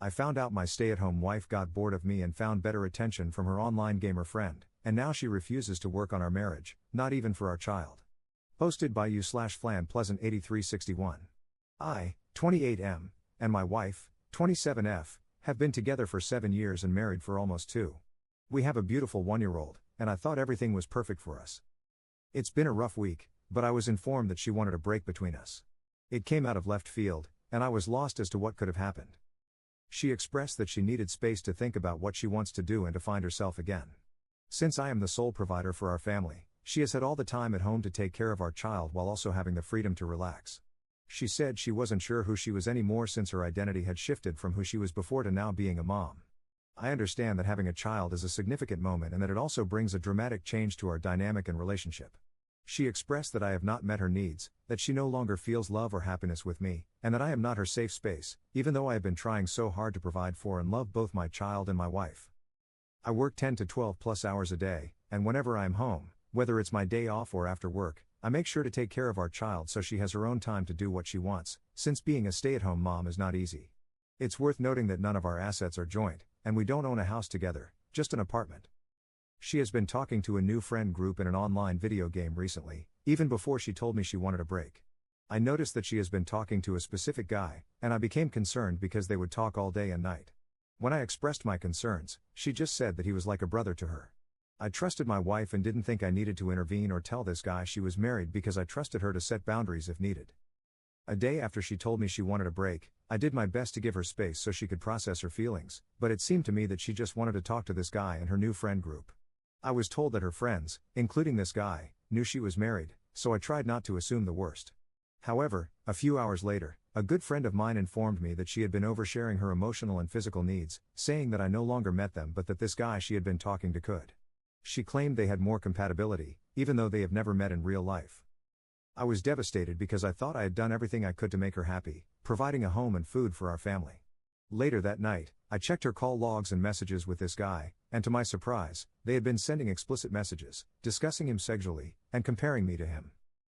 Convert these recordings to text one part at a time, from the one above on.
I found out my stay-at-home wife got bored of me and found better attention from her online gamer friend, and now she refuses to work on our marriage, not even for our child. Posted by you/Flan Pleasant 8361. I, 28M, and my wife, 27F, have been together for 7 years and married for almost 2. We have a beautiful 1-year-old, and I thought everything was perfect for us. It's been a rough week, but I was informed that she wanted a break between us. It came out of left field, and I was lost as to what could have happened. She expressed that she needed space to think about what she wants to do and to find herself again. Since I am the sole provider for our family, she has had all the time at home to take care of our child while also having the freedom to relax. She said she wasn't sure who she was anymore since her identity had shifted from who she was before to now being a mom. I understand that having a child is a significant moment and that it also brings a dramatic change to our dynamic and relationship. She expressed that I have not met her needs, that she no longer feels love or happiness with me, and that I am not her safe space, even though I have been trying so hard to provide for and love both my child and my wife. I work 10 to 12 plus hours a day, and whenever I am home, whether it's my day off or after work, I make sure to take care of our child so she has her own time to do what she wants, since being a stay-at-home mom is not easy. It's worth noting that none of our assets are joint, and we don't own a house together, just an apartment. She has been talking to a new friend group in an online video game recently, even before she told me she wanted a break. I noticed that she has been talking to a specific guy, and I became concerned because they would talk all day and night. When I expressed my concerns, she just said that he was like a brother to her. I trusted my wife and didn't think I needed to intervene or tell this guy she was married because I trusted her to set boundaries if needed. A day after she told me she wanted a break, I did my best to give her space so she could process her feelings, but it seemed to me that she just wanted to talk to this guy and her new friend group. I was told that her friends, including this guy, knew she was married, so I tried not to assume the worst. However, a few hours later, a good friend of mine informed me that she had been oversharing her emotional and physical needs, saying that I no longer met them but that this guy she had been talking to could. She claimed they had more compatibility, even though they have never met in real life. I was devastated because I thought I had done everything I could to make her happy, providing a home and food for our family. Later that night, I checked her call logs and messages with this guy, and to my surprise, they had been sending explicit messages, discussing him sexually, and comparing me to him.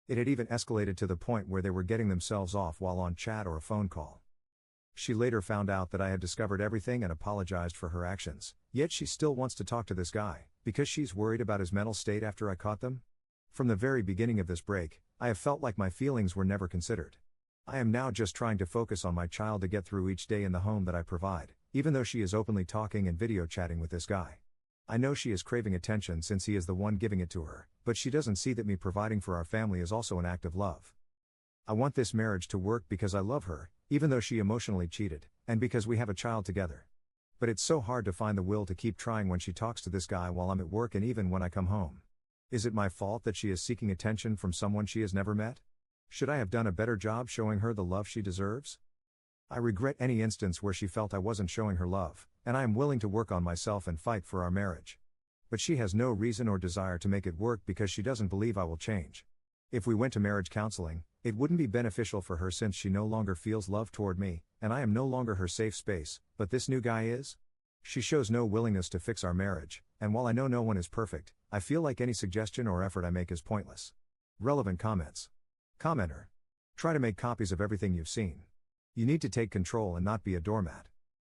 It had even escalated to the point where they were getting themselves off while on chat or a phone call. She later found out that I had discovered everything and apologized for her actions, yet she still wants to talk to this guy, because she's worried about his mental state after I caught them. From the very beginning of this break, I have felt like my feelings were never considered. I am now just trying to focus on my child to get through each day in the home that I provide, even though she is openly talking and video chatting with this guy. I know she is craving attention since he is the one giving it to her, but she doesn't see that me providing for our family is also an act of love. I want this marriage to work because I love her, even though she emotionally cheated, and because we have a child together. But it's so hard to find the will to keep trying when she talks to this guy while I'm at work and even when I come home. Is it my fault that she is seeking attention from someone she has never met? Should I have done a better job showing her the love she deserves? I regret any instance where she felt I wasn't showing her love, and I am willing to work on myself and fight for our marriage. But she has no reason or desire to make it work because she doesn't believe I will change. If we went to marriage counseling, it wouldn't be beneficial for her since she no longer feels love toward me, and I am no longer her safe space, but this new guy is? She shows no willingness to fix our marriage, and while I know no one is perfect, I feel like any suggestion or effort I make is pointless. Relevant comments. Commenter. Try to make copies of everything you've seen. You need to take control and not be a doormat.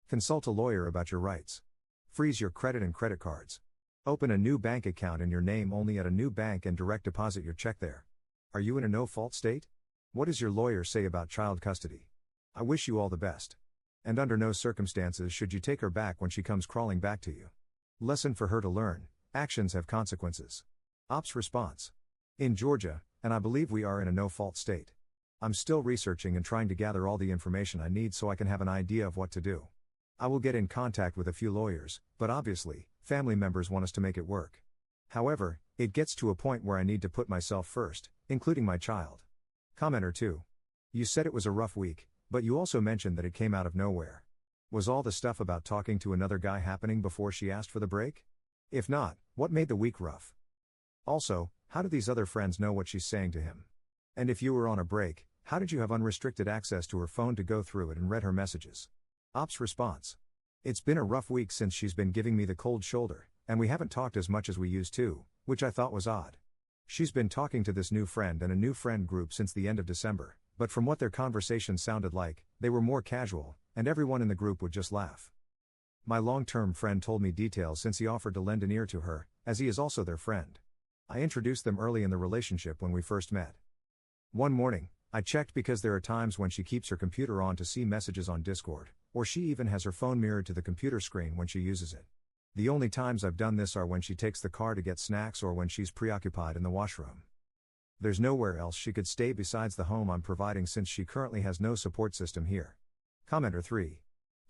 Consult a lawyer about your rights. Freeze your credit and credit cards. Open a new bank account in your name only at a new bank and direct deposit your check there. Are you in a no-fault state? What does your lawyer say about child custody? I wish you all the best. And under no circumstances should you take her back when she comes crawling back to you. Lesson for her to learn: actions have consequences. Ops response. In Georgia, and I believe we are in a no-fault state. I'm still researching and trying to gather all the information I need so I can have an idea of what to do. I will get in contact with a few lawyers, but obviously, family members want us to make it work. However, it gets to a point where I need to put myself first, including my child. Commenter 2. You said it was a rough week, but you also mentioned that it came out of nowhere. Was all the stuff about talking to another guy happening before she asked for the break? If not, what made the week rough? Also, how do these other friends know what she's saying to him? And if you were on a break, how did you have unrestricted access to her phone to go through it and read her messages? Ops response. It's been a rough week since she's been giving me the cold shoulder, and we haven't talked as much as we used to, which I thought was odd. She's been talking to this new friend and a new friend group since the end of December, But from what their conversation sounded like, they were more casual, and everyone in the group would just laugh. My long-term friend told me details since he offered to lend an ear to her, as he is also their friend. I introduced them early in the relationship when we first met. One morning, I checked because there are times when she keeps her computer on to see messages on Discord, or she even has her phone mirrored to the computer screen when she uses it. The only times I've done this are when she takes the car to get snacks or when she's preoccupied in the washroom. There's nowhere else she could stay besides the home I'm providing since she currently has no support system here. Commenter 3.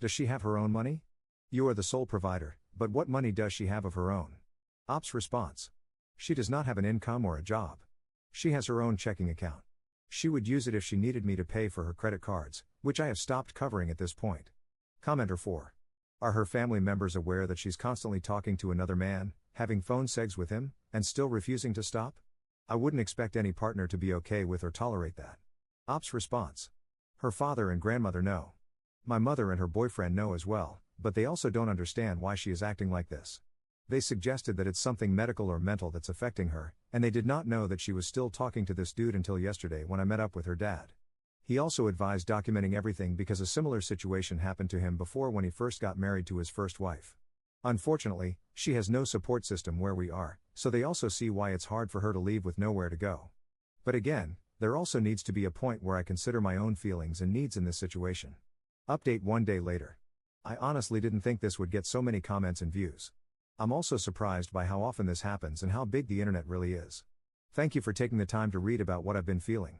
Does she have her own money? You are the sole provider, but what money does she have of her own? Ops response. She does not have an income or a job. She has her own checking account. She would use it if she needed me to pay for her credit cards, which I have stopped covering at this point. Commenter 4. Are her family members aware that she's constantly talking to another man, having phone sex with him, and still refusing to stop? I wouldn't expect any partner to be okay with or tolerate that. Ops response. Her father and grandmother know. My mother and her boyfriend know as well, but they also don't understand why she is acting like this. They suggested that it's something medical or mental that's affecting her, and they did not know that she was still talking to this dude until yesterday when I met up with her dad. He also advised documenting everything because a similar situation happened to him before when he first got married to his first wife. Unfortunately, she has no support system where we are, so they also see why it's hard for her to leave with nowhere to go. But again, there also needs to be a point where I consider my own feelings and needs in this situation. Update 1 day later. I honestly didn't think this would get so many comments and views. I'm also surprised by how often this happens and how big the internet really is. Thank you for taking the time to read about what I've been feeling.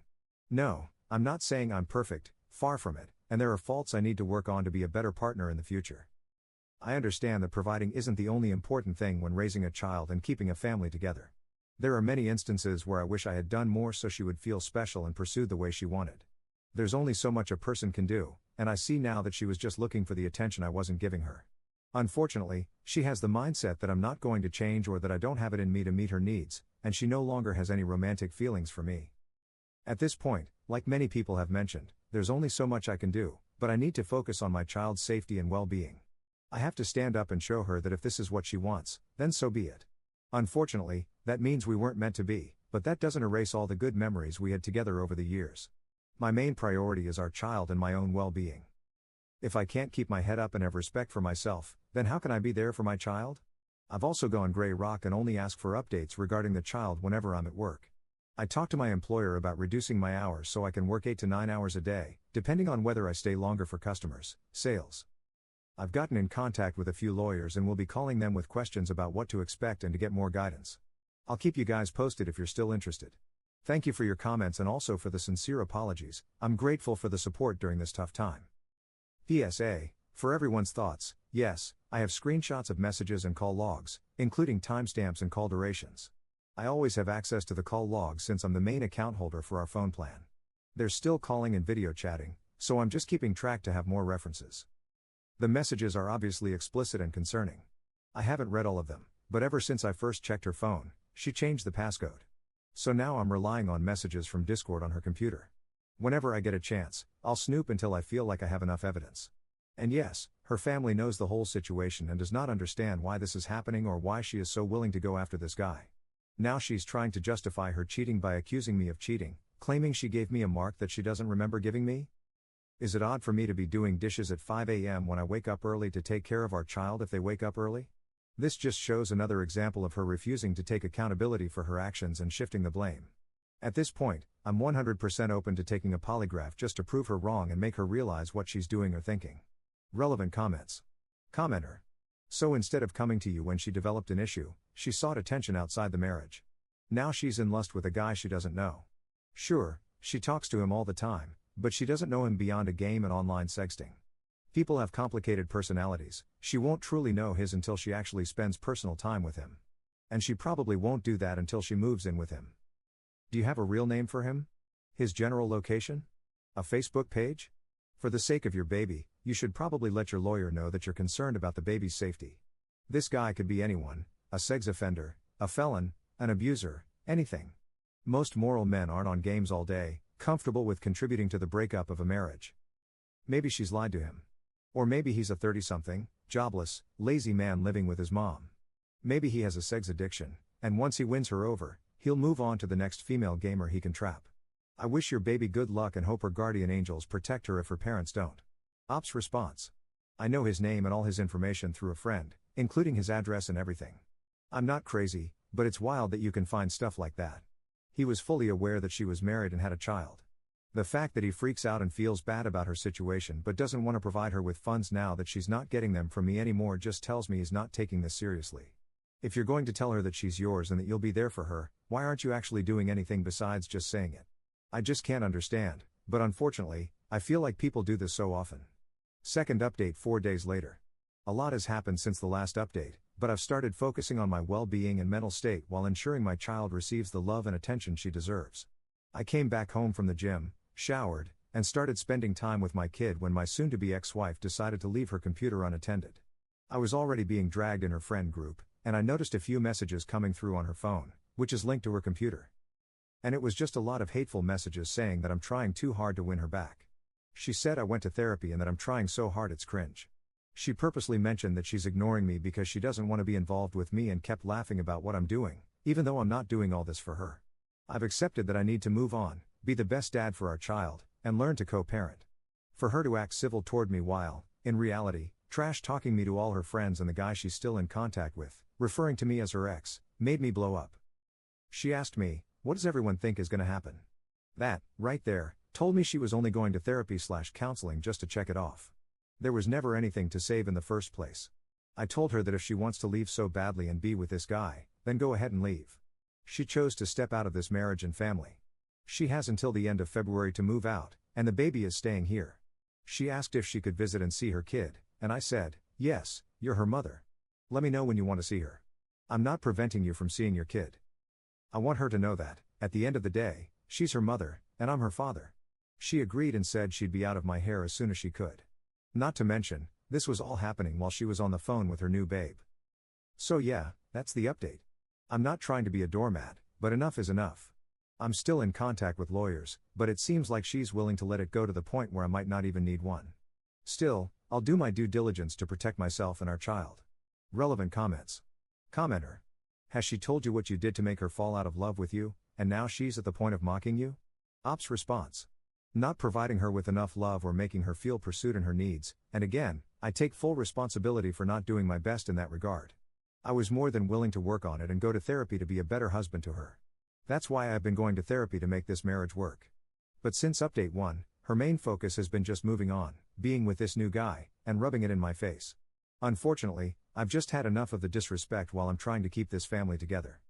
No, I'm not saying I'm perfect, far from it, and there are faults I need to work on to be a better partner in the future. I understand that providing isn't the only important thing when raising a child and keeping a family together. There are many instances where I wish I had done more so she would feel special and pursue the way she wanted. There's only so much a person can do, and I see now that she was just looking for the attention I wasn't giving her. Unfortunately, she has the mindset that I'm not going to change or that I don't have it in me to meet her needs, and she no longer has any romantic feelings for me. At this point, like many people have mentioned, there's only so much I can do, but I need to focus on my child's safety and well-being. I have to stand up and show her that if this is what she wants, then so be it. Unfortunately, that means we weren't meant to be, but that doesn't erase all the good memories we had together over the years. My main priority is our child and my own well-being. If I can't keep my head up and have respect for myself, then how can I be there for my child? I've also gone gray rock and only ask for updates regarding the child whenever I'm at work. I talk to my employer about reducing my hours so I can work 8 to 9 hours a day, depending on whether I stay longer for customers, sales. I've gotten in contact with a few lawyers and will be calling them with questions about what to expect and to get more guidance. I'll keep you guys posted if you're still interested. Thank you for your comments and also for the sincere apologies. I'm grateful for the support during this tough time. PSA, for everyone's thoughts, yes, I have screenshots of messages and call logs, including timestamps and call durations. I always have access to the call logs since I'm the main account holder for our phone plan. There's still calling and video chatting, so I'm just keeping track to have more references. The messages are obviously explicit and concerning. I haven't read all of them, but ever since I first checked her phone, she changed the passcode. So now I'm relying on messages from Discord on her computer. Whenever I get a chance, I'll snoop until I feel like I have enough evidence. And yes, her family knows the whole situation and does not understand why this is happening or why she is so willing to go after this guy. Now she's trying to justify her cheating by accusing me of cheating, claiming she gave me a mark that she doesn't remember giving me? Is it odd for me to be doing dishes at 5 a.m. when I wake up early to take care of our child if they wake up early? This just shows another example of her refusing to take accountability for her actions and shifting the blame. At this point, I'm 100% open to taking a polygraph just to prove her wrong and make her realize what she's doing or thinking. Relevant comments. Commenter. So instead of coming to you when she developed an issue, she sought attention outside the marriage. Now she's in lust with a guy she doesn't know. Sure, she talks to him all the time, but she doesn't know him beyond a game and online sexting. People have complicated personalities, she won't truly know his until she actually spends personal time with him. And she probably won't do that until she moves in with him. Do you have a real name for him? His general location? A Facebook page? For the sake of your baby, you should probably let your lawyer know that you're concerned about the baby's safety. This guy could be anyone, a sex offender, a felon, an abuser, anything. Most moral men aren't on games all day, comfortable with contributing to the breakup of a marriage. Maybe she's lied to him. Or maybe he's a 30-something, jobless, lazy man living with his mom. Maybe he has a sex addiction, and once he wins her over, he'll move on to the next female gamer he can trap. I wish your baby good luck and hope her guardian angels protect her if her parents don't. Ops response. I know his name and all his information through a friend, including his address and everything. I'm not crazy, but it's wild that you can find stuff like that. He was fully aware that she was married and had a child. The fact that he freaks out and feels bad about her situation but doesn't want to provide her with funds now that she's not getting them from me anymore just tells me he's not taking this seriously. If you're going to tell her that she's yours and that you'll be there for her, why aren't you actually doing anything besides just saying it? I just can't understand, but unfortunately, I feel like people do this so often. Second update 4 days later. A lot has happened since the last update, but I've started focusing on my well-being and mental state while ensuring my child receives the love and attention she deserves. I came back home from the gym, showered, and started spending time with my kid when my soon-to-be ex-wife decided to leave her computer unattended. I was already being dragged in her friend group, and I noticed a few messages coming through on her phone, which is linked to her computer. And it was just a lot of hateful messages saying that I'm trying too hard to win her back. She said I went to therapy and that I'm trying so hard it's cringe. She purposely mentioned that she's ignoring me because she doesn't want to be involved with me and kept laughing about what I'm doing, even though I'm not doing all this for her. I've accepted that I need to move on, be the best dad for our child, and learn to co-parent. For her to act civil toward me while, in reality, trash-talking me to all her friends and the guy she's still in contact with, referring to me as her ex, made me blow up. She asked me, what does everyone think is going to happen? That, right there, told me she was only going to therapy/counseling just to check it off. There was never anything to save in the first place. I told her that if she wants to leave so badly and be with this guy, then go ahead and leave. She chose to step out of this marriage and family. She has until the end of February to move out, and the baby is staying here. She asked if she could visit and see her kid, and I said, yes, you're her mother. Let me know when you want to see her. I'm not preventing you from seeing your kid. I want her to know that, at the end of the day, she's her mother, and I'm her father. She agreed and said she'd be out of my hair as soon as she could. Not to mention, this was all happening while she was on the phone with her new babe. So yeah, that's the update. I'm not trying to be a doormat, but enough is enough. I'm still in contact with lawyers, but it seems like she's willing to let it go to the point where I might not even need one. Still, I'll do my due diligence to protect myself and our child. Relevant comments. Commenter. Has she told you what you did to make her fall out of love with you, and now she's at the point of mocking you? Ops response. Not providing her with enough love or making her feel pursued in her needs, and again, I take full responsibility for not doing my best in that regard. I was more than willing to work on it and go to therapy to be a better husband to her. That's why I've been going to therapy to make this marriage work. But since update 1, her main focus has been just moving on, being with this new guy, and rubbing it in my face. Unfortunately, I've just had enough of the disrespect while I'm trying to keep this family together.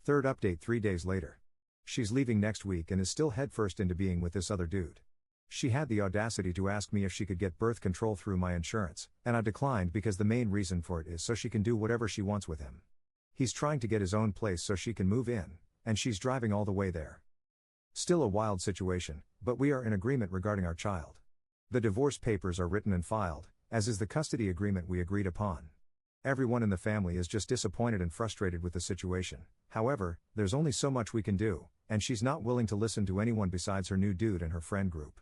Third update 3 days later. She's leaving next week and is still headfirst into being with this other dude. She had the audacity to ask me if she could get birth control through my insurance, and I declined because the main reason for it is so she can do whatever she wants with him. He's trying to get his own place so she can move in, and she's driving all the way there. Still a wild situation, but we are in agreement regarding our child. The divorce papers are written and filed, as is the custody agreement we agreed upon. Everyone in the family is just disappointed and frustrated with the situation. However, there's only so much we can do, and she's not willing to listen to anyone besides her new dude and her friend group.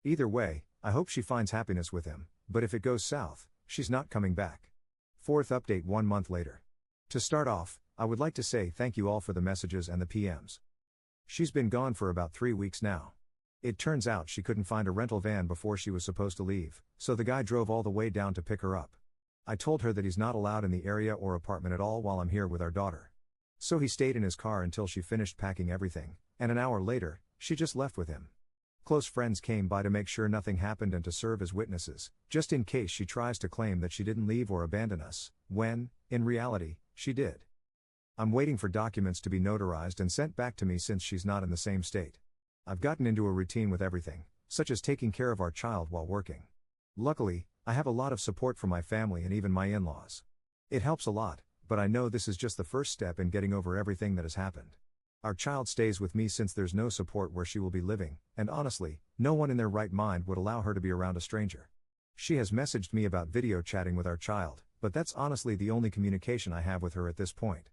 Either way, I hope she finds happiness with him, but if it goes south, she's not coming back. Fourth update 1 month later. To start off, I would like to say thank you all for the messages and the PMs. She's been gone for about 3 weeks now. It turns out she couldn't find a rental van before she was supposed to leave, so the guy drove all the way down to pick her up. I told her that he's not allowed in the area or apartment at all while I'm here with our daughter. So he stayed in his car until she finished packing everything, and an hour later, she just left with him. Close friends came by to make sure nothing happened and to serve as witnesses, just in case she tries to claim that she didn't leave or abandon us, when, in reality, she did. I'm waiting for documents to be notarized and sent back to me since she's not in the same state. I've gotten into a routine with everything, such as taking care of our child while working. Luckily, I have a lot of support from my family and even my in-laws. It helps a lot, but I know this is just the first step in getting over everything that has happened. Our child stays with me since there's no support where she will be living, and honestly, no one in their right mind would allow her to be around a stranger. She has messaged me about video chatting with our child, but that's honestly the only communication I have with her at this point.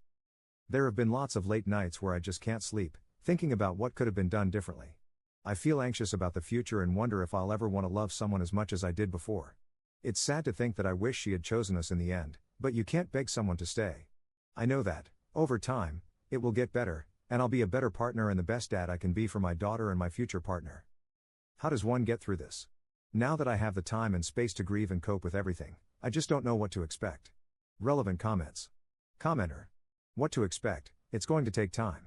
There have been lots of late nights where I just can't sleep, thinking about what could have been done differently. I feel anxious about the future and wonder if I'll ever want to love someone as much as I did before. It's sad to think that I wish she had chosen us in the end, but you can't beg someone to stay. I know that, over time, it will get better, And I'll be a better partner and the best dad I can be for my daughter and my future partner. How does one get through this? Now that I have the time and space to grieve and cope with everything, I just don't know what to expect. Relevant comments. Commenter. What to expect? It's going to take time.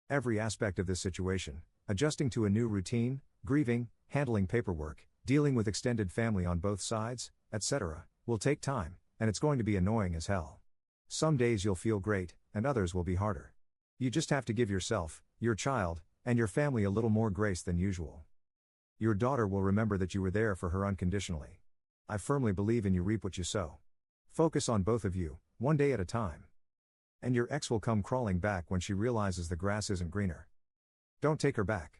Every aspect of this situation, adjusting to a new routine, grieving, handling paperwork, dealing with extended family on both sides, etc., will take time, and it's going to be annoying as hell. Some days you'll feel great, and others will be harder. You just have to give yourself, your child, and your family a little more grace than usual. Your daughter will remember that you were there for her unconditionally. I firmly believe in you reap what you sow. Focus on both of you, one day at a time. And your ex will come crawling back when she realizes the grass isn't greener. Don't take her back.